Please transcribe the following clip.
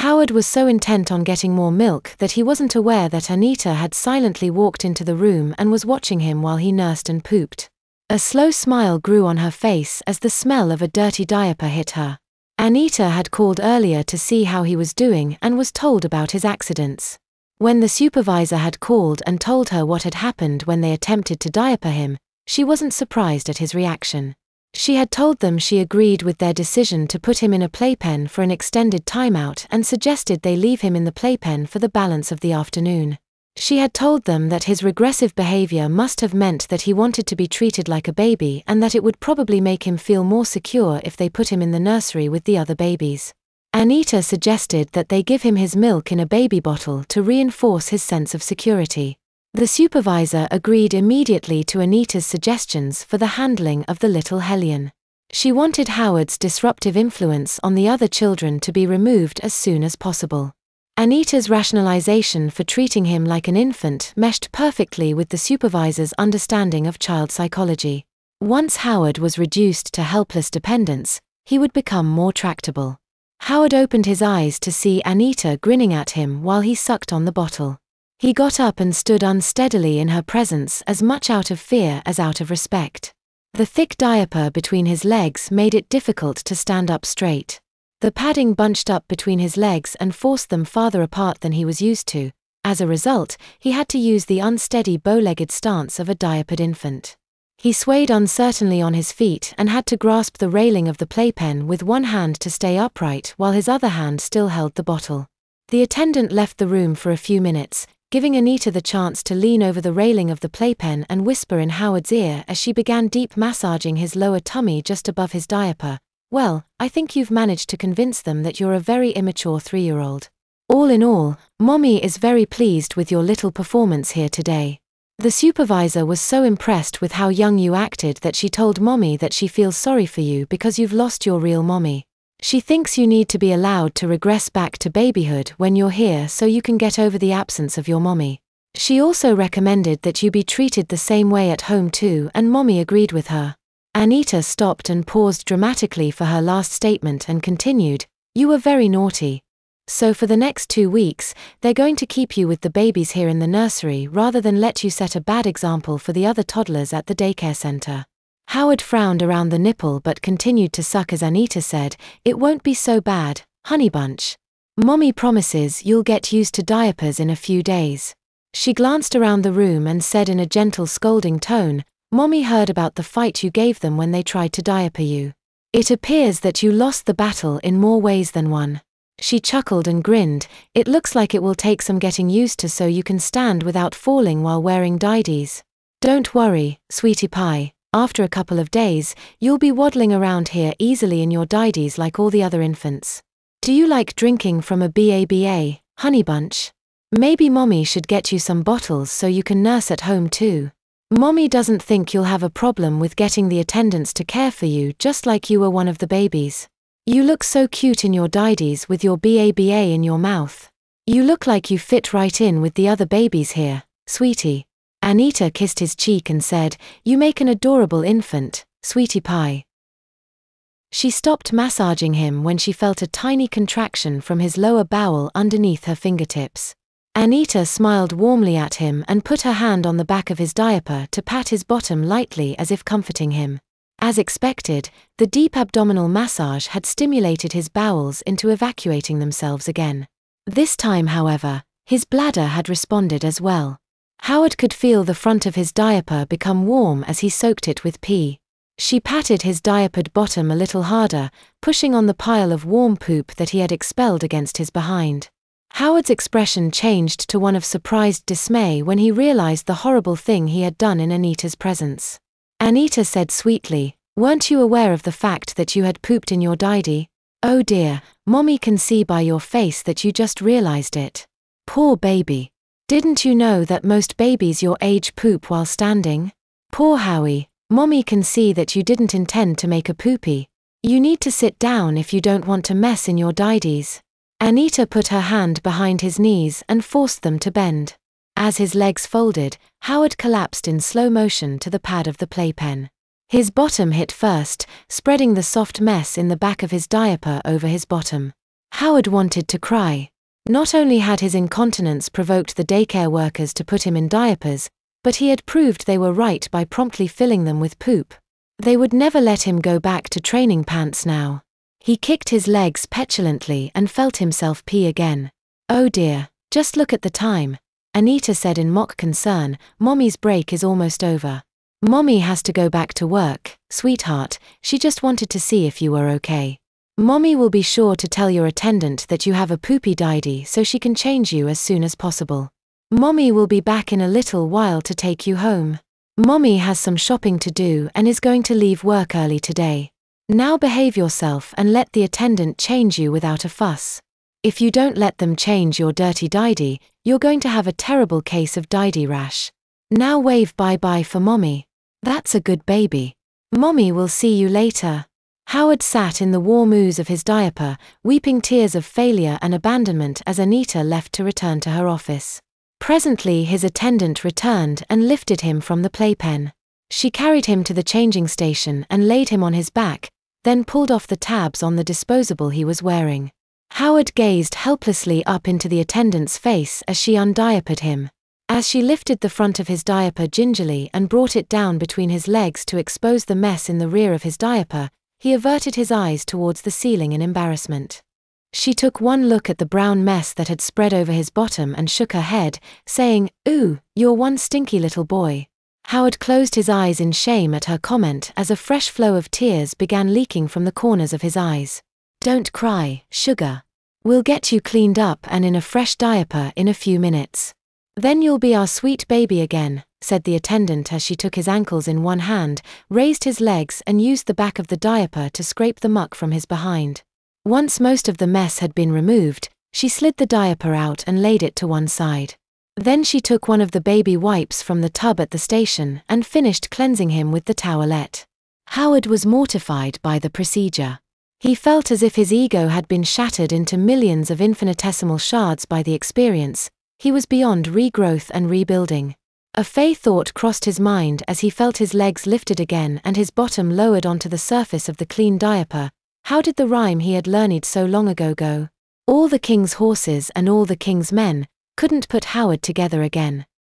Howard was so intent on getting more milk that he wasn't aware that Anita had silently walked into the room and was watching him while he nursed and pooped. A slow smile grew on her face as the smell of a dirty diaper hit her. Anita had called earlier to see how he was doing and was told about his accidents. When the supervisor had called and told her what had happened when they attempted to diaper him, she wasn't surprised at his reaction. She had told them she agreed with their decision to put him in a playpen for an extended timeout and suggested they leave him in the playpen for the balance of the afternoon. She had told them that his regressive behavior must have meant that he wanted to be treated like a baby and that it would probably make him feel more secure if they put him in the nursery with the other babies. Anita suggested that they give him his milk in a baby bottle to reinforce his sense of security. The supervisor agreed immediately to Anita's suggestions for the handling of the little hellion. She wanted Howard's disruptive influence on the other children to be removed as soon as possible. Anita's rationalization for treating him like an infant meshed perfectly with the supervisor's understanding of child psychology. Once Howard was reduced to helpless dependence, he would become more tractable. Howard opened his eyes to see Anita grinning at him while he sucked on the bottle. He got up and stood unsteadily in her presence as much out of fear as out of respect. The thick diaper between his legs made it difficult to stand up straight. The padding bunched up between his legs and forced them farther apart than he was used to. As a result, he had to use the unsteady bow-legged stance of a diapered infant. He swayed uncertainly on his feet and had to grasp the railing of the playpen with one hand to stay upright while his other hand still held the bottle. The attendant left the room for a few minutes, giving Anita the chance to lean over the railing of the playpen and whisper in Howard's ear as she began deep massaging his lower tummy just above his diaper. "Well, I think you've managed to convince them that you're a very immature 3-year-old. All in all, Mommy is very pleased with your little performance here today." The supervisor was so impressed with how young you acted that she told Mommy that she feels sorry for you because you've lost your real mommy. She thinks you need to be allowed to regress back to babyhood when you're here so you can get over the absence of your mommy. She also recommended that you be treated the same way at home too, and Mommy agreed with her. Anita stopped and paused dramatically for her last statement and continued, "You were very naughty. So for the next 2 weeks, they're going to keep you with the babies here in the nursery rather than let you set a bad example for the other toddlers at the daycare center." Howard frowned around the nipple but continued to suck as Anita said, "It won't be so bad, honey bunch. Mommy promises you'll get used to diapers in a few days." She glanced around the room and said in a gentle scolding tone, "Mommy heard about the fight you gave them when they tried to diaper you. It appears that you lost the battle in more ways than one." She chuckled and grinned, "It looks like it will take some getting used to so you can stand without falling while wearing didies. Don't worry, sweetie pie. After a couple of days, you'll be waddling around here easily in your didies like all the other infants. Do you like drinking from a BABA, honey bunch? Maybe Mommy should get you some bottles so you can nurse at home too. Mommy doesn't think you'll have a problem with getting the attendants to care for you just like you were one of the babies. You look so cute in your didies with your BABA in your mouth. You look like you fit right in with the other babies here, sweetie." Anita kissed his cheek and said, "You make an adorable infant, sweetie pie." She stopped massaging him when she felt a tiny contraction from his lower bowel underneath her fingertips. Anita smiled warmly at him and put her hand on the back of his diaper to pat his bottom lightly as if comforting him. As expected, the deep abdominal massage had stimulated his bowels into evacuating themselves again. This time, however, his bladder had responded as well. Howard could feel the front of his diaper become warm as he soaked it with pee. She patted his diapered bottom a little harder, pushing on the pile of warm poop that he had expelled against his behind. Howard's expression changed to one of surprised dismay when he realized the horrible thing he had done in Anita's presence. Anita said sweetly, "Weren't you aware of the fact that you had pooped in your didi? Oh dear, Mommy can see by your face that you just realized it. Poor baby. Didn't you know that most babies your age poop while standing? Poor Howie, Mommy can see that you didn't intend to make a poopy. You need to sit down if you don't want to mess in your didies." Anita put her hand behind his knees and forced them to bend. As his legs folded, Howard collapsed in slow motion to the pad of the playpen. His bottom hit first, spreading the soft mess in the back of his diaper over his bottom. Howard wanted to cry. Not only had his incontinence provoked the daycare workers to put him in diapers, but he had proved they were right by promptly filling them with poop. They would never let him go back to training pants now. He kicked his legs petulantly and felt himself pee again. Oh dear, just look at the time, Anita said in mock concern. Mommy's break is almost over. Mommy has to go back to work, sweetheart. She just wanted to see if you were okay. Mommy will be sure to tell your attendant that you have a poopy didy so she can change you as soon as possible. Mommy will be back in a little while to take you home. Mommy has some shopping to do and is going to leave work early today. Now behave yourself and let the attendant change you without a fuss. If you don't let them change your dirty didy, you're going to have a terrible case of didy rash. Now wave bye-bye for Mommy. That's a good baby. Mommy will see you later. Howard sat in the warm ooze of his diaper, weeping tears of failure and abandonment as Anita left to return to her office. Presently his attendant returned and lifted him from the playpen. She carried him to the changing station and laid him on his back, then pulled off the tabs on the disposable he was wearing. Howard gazed helplessly up into the attendant's face as she undiapered him. As she lifted the front of his diaper gingerly and brought it down between his legs to expose the mess in the rear of his diaper, he averted his eyes towards the ceiling in embarrassment. She took one look at the brown mess that had spread over his bottom and shook her head, saying, "Ooh, you're one stinky little boy." Howard closed his eyes in shame at her comment as a fresh flow of tears began leaking from the corners of his eyes. "Don't cry, sugar. We'll get you cleaned up and in a fresh diaper in a few minutes. Then you'll be our sweet baby again," said the attendant as she took his ankles in one hand, raised his legs and used the back of the diaper to scrape the muck from his behind. Once most of the mess had been removed, she slid the diaper out and laid it to one side. Then she took one of the baby wipes from the tub at the station and finished cleansing him with the towelette. Howard was mortified by the procedure. He felt as if his ego had been shattered into millions of infinitesimal shards by the experience. He was beyond regrowth and rebuilding. A fey thought crossed his mind as he felt his legs lifted again and his bottom lowered onto the surface of the clean diaper. How did the rhyme he had learned so long ago go? All the king's horses and all the king's men couldn't put Howard together again.